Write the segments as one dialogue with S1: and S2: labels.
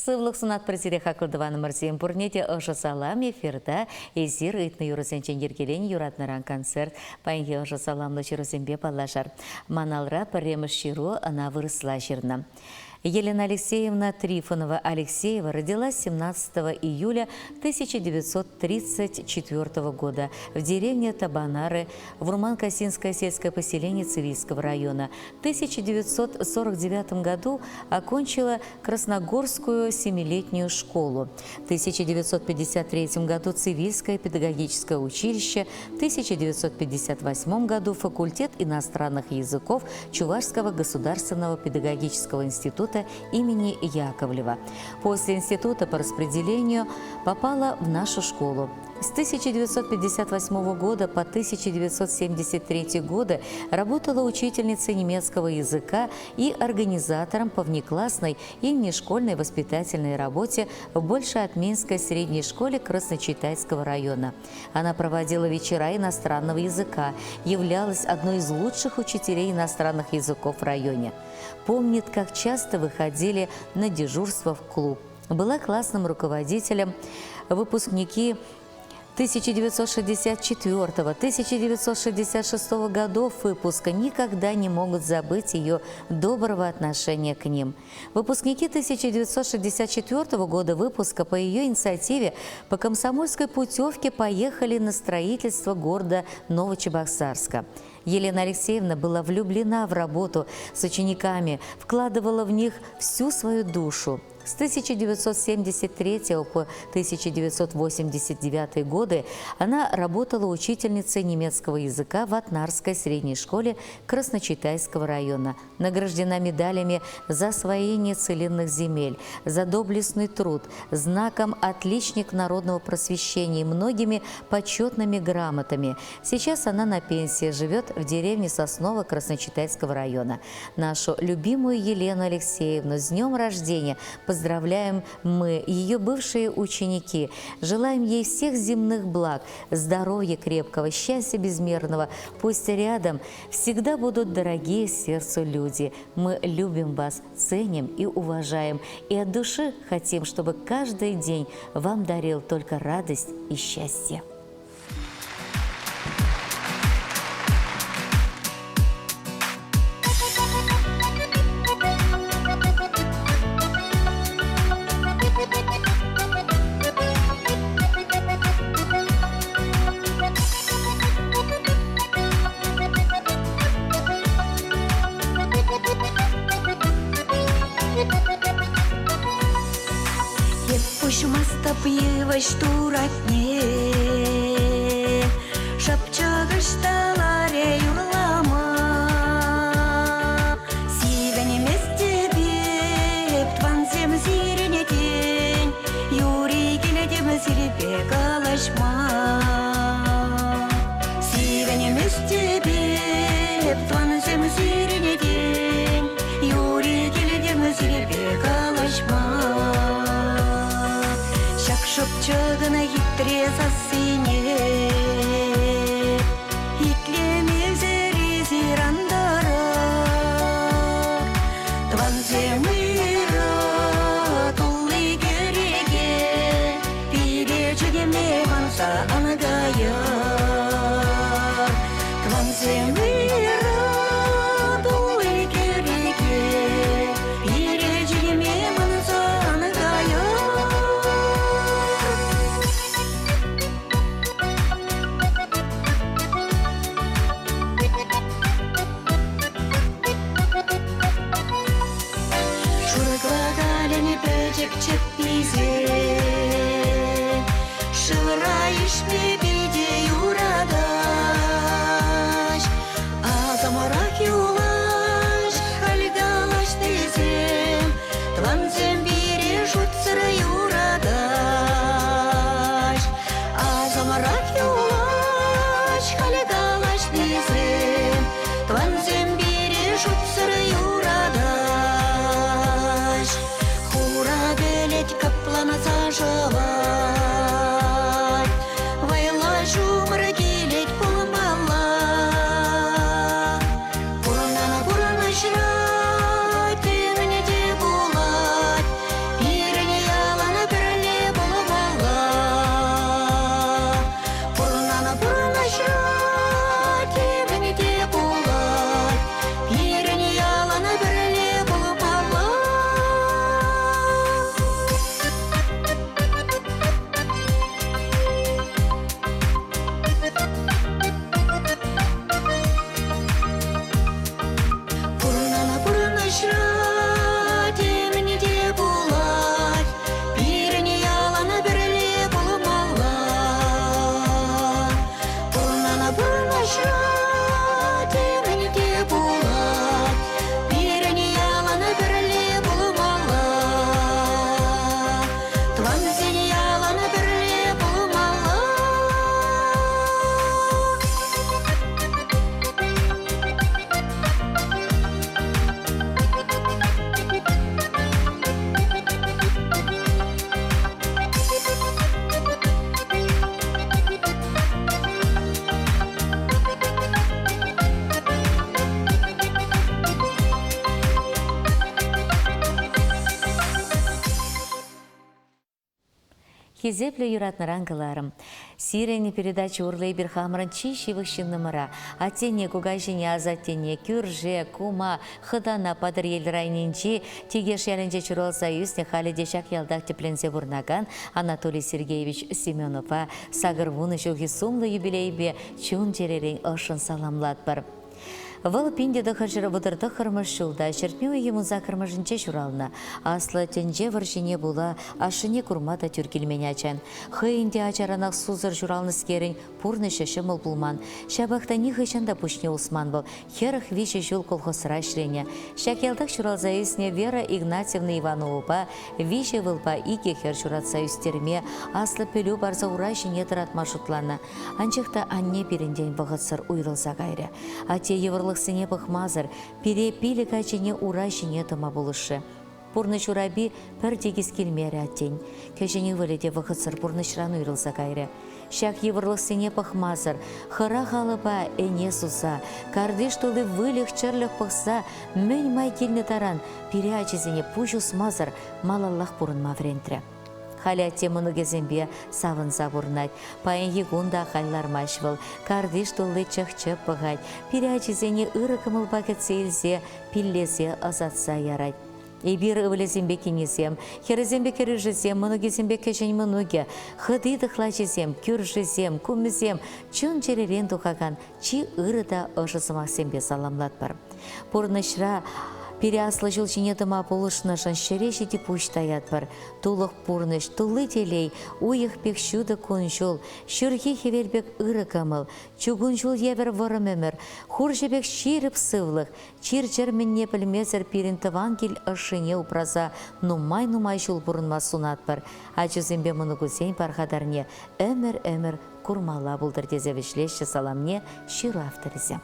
S1: Сывлық сунат бірзире хақылдываны мұрзен бұрнеде ұжы салам ефирда езір үйтіні юрызенчен ергелен юратныран концерт. Байынге ұжы саламлы жүрізенбе балажар. Маналра піреміш ширу ана вырысла жирна. Елена Алексеевна Трифонова-Алексеева родилась 17 июля 1934 года в деревне Табанары в Урман-Косинское сельское поселение Цивильского района. В 1949 году окончила Красногорскую семилетнюю школу. В 1953 году Цивильское педагогическое училище, в 1958 году факультет иностранных языков Чувашского государственного педагогического института имени Яковлева. После института по распределению попала в нашу школу. С 1958 года по 1973 годы работала учительницей немецкого языка и организатором по внеклассной и внешкольной воспитательной работе в Большеотменской средней школе Красночитайского района. Она проводила вечера иностранного языка, являлась одной из лучших учителей иностранных языков в районе. Помнит, как часто выходили на дежурство в клуб. Была классным руководителем. Выпускники 1964-1966 годов выпуска никогда не могут забыть ее доброго отношения к ним. Выпускники 1964 года выпуска по ее инициативе по комсомольской путевке поехали на строительство города Новочебоксарска. Елена Алексеевна была влюблена в работу с учениками, вкладывала в них всю свою душу. С 1973 по 1989 годы она работала учительницей немецкого языка в Атнарской средней школе Красночитайского района. Награждена медалями за освоение целинных земель, за доблестный труд, знаком «Отличник народного просвещения» и многими почетными грамотами. Сейчас она на пенсии, живет в деревне Сосново Красночитайского района. Нашу любимую Елену Алексеевну с днем рождения поздравляем мы, ее бывшие ученики. Желаем ей всех земных благ, здоровья крепкого, счастья безмерного. Пусть рядом всегда будут дорогие сердцу люди. Мы любим вас, ценим и уважаем. И от души хотим, чтобы каждый день вам дарил только радость и счастье.
S2: Штуратне шапчагышталаре юрлама сивене местебе твансем зиренетен юри келедем зиребе калашма сивене местебе твансем зиренетен юри келедем зиребе калашма Шопчагына хитре засыне Хитлеме зери зирандара Тванзе мыра тулы кереге Пиречегеме ванса анагая Тванзе мыра тулы кереге Пиречегеме ванса анагая Чепизе, шылраиш ме биде юрадаш, азамарак юлаш, альгалаш тезем, тванзем бире жутсыра юрадаш, азамарак юлаш, альгалаш тезем, тванзем бире жутсыра юрадаш. Каплана
S1: Хизеплю юратныран кыларым. Сирени передача урлей бір хамырын чишивых шиннымыра. Атене кугайшыне азаттене кюрже, кума, хыдана падыр елрайнинчи, тегеш ялінже чурал союзне халиде шак ялдақ теплензе бурнаган Анатолий Сергеевич Семенова сагыр вуны жылғы сумлы юбилейбе чун жеререн ышын саламлат бар. Выл пинде дыхажыр бұдырды қырмыш жылда, шертмеуі емуза қырмышынче журалына. Аслы тенже варшыне була, ашыне күрмада түркелмен ачан. Хыйынде ачаранақ сузыр журалны скерін пурны шешіміл бұлман. Шабақта не хышанда пушне Усман был, херах виші жыл колхозыра шрене. Шакелдық журал заюсне Вера Игнатьевна Иванова, виші вылпа ике хер журат союзтерме, аслы пелю барза урайшыне тұрат маршрутлана. Анчықта анне перінден бұғытсыр уйрылса кайры. Ате еврлық сыне бұқмазыр, пире пилі качыне урайшыне тыма бұлышы. Пурныш ураби пір дегіз келмері аттен. Кәжіне віліде бұқытсыр пурнышран уйрылса кайры. Шак еврлық сыне бұқмазыр, хыра қалыба әне суза, кардыш толы вылық чырлық бұқса, мөн май келні таран, пире ачызіне пұжу смазыр, малаллах пұрын маврентрі. Халя темуну кезембе савын забурнать, пайын егунда халлар машвыл, кардыш толы чықчып бұғать, пире ачызіне ырықымыл бақыт сейлзе, пиллезе азатса ярать. Эбир ывылезембе кенезем, херезембе кережезем, мұнугезембе кешен мұнуге, хыды дықлачезем, күржезем, күмізем, чун жеререн тухаган, чи ырыда ұшысымақ сембе саламлат бар. Пурнышра переаслы жыл жинетіма болышынашын шерешеті пуштаят бар. Тулық пурныш, тулы телей, уйық пек шуды күн жол, шүрге хевербек ыры камыл, чугун жол евер варым өмір, хур жебек ширіп сывлық, чир жерменне білмезір перінтіван кел ұшыне упраза, нумай жол бұрынма сунат бар. Ачызымбе мұны күзен пархадарне, өмір күрмала бұлдыр дезевішлеші саламне ширу авторизем.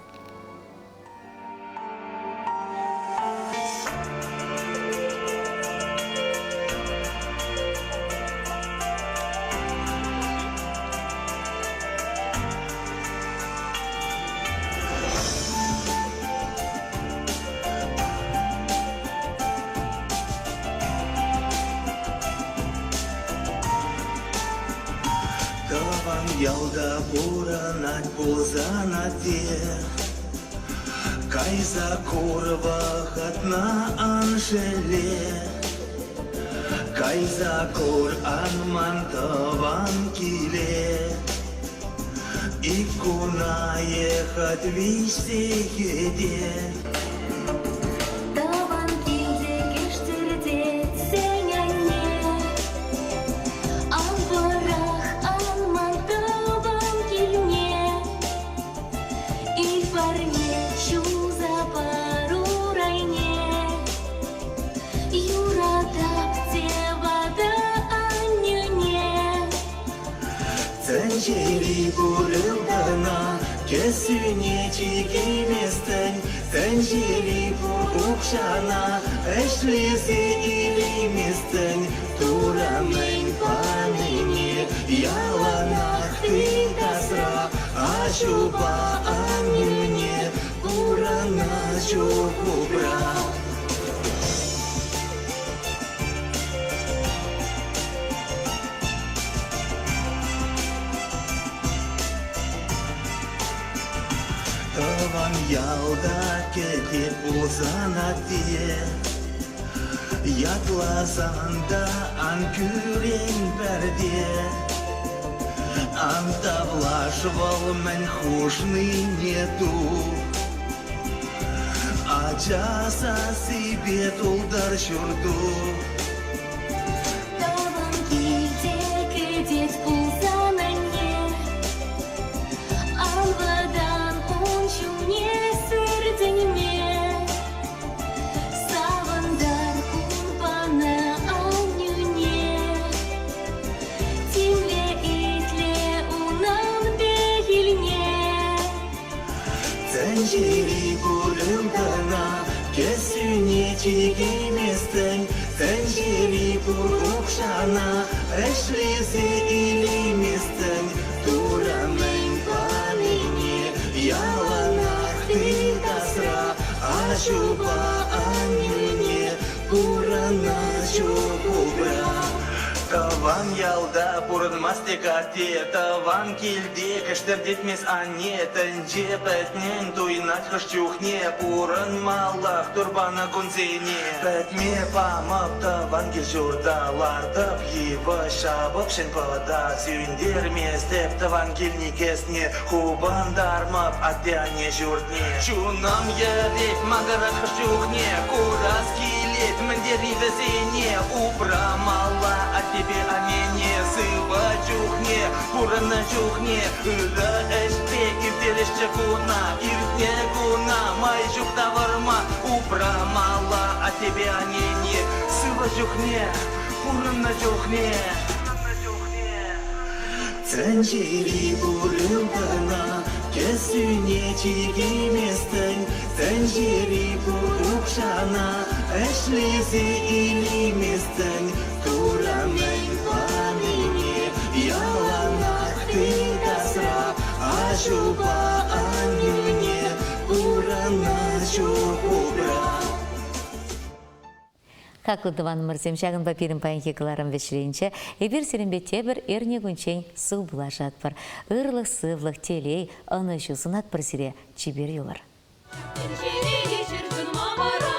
S3: Ялда буранать бузанать, кайза курва хатна анжеле, кайза кур анмантован киле, и куна ехать вести еде. Зәнжері бұрылдана, кесіне чекеместін, зәнжері бұр ұқшана, әшлесі илеместін, тураның паныне, яланақ тың тасыра, ашуба анюне, бұрана жоқ ұбра. Таван ялда кетеп узанатте, ятласанда ан күрен бәрде, ан тавлашвал мен хушный нету, ачаса себе тулдар шурду.
S4: Таван килде кетеп узананне, алвадан не сырденме, савандар кумпана анюне, тимле итле унан бегилне.
S3: Зәнжері бұрылдана, кесіне чекеместің, зәнжері бұр ұқшана, әшлесі илеместің, тураның паныне, яланақ тың тасыра, ашуба анюне, бұрана жоқ ұбра. Ван ялда пурын мастекате, таван килде кештер детмес анетен, жепетнен туйнат хыштюхне, пурын малах турбана гунзене. Петме памап таван кил журдалар, тап его шабып шен пада, сюндер местеп таван килни кесне, хубан дармап атяне журтне. Чунам ерет магарак хыштюхне, курас килет мендери везене, убрамала от тебе амене, сыва чухне, пурана чухне, ыла эште, иртелешче куна, иртне куна, май жухта варма, убрамала от тебе амене, сыва чухне, пурана чухне. Тенжери бурылдана, кесүне чигеместен, тенжери бурукшана, эшлизе илиместен, турамен памине, яланах ты касра, ажуба анюне, урана чухубра.
S1: Хаклыдыван мырзем шагын папирин паянки кыларым вечеринче, эбир серембете бір эрне күнчен су булашат бар. Ырлық сывлық телей, аны жусынат бір сире чибер юлар.
S4: Тенчереге шіркін мамара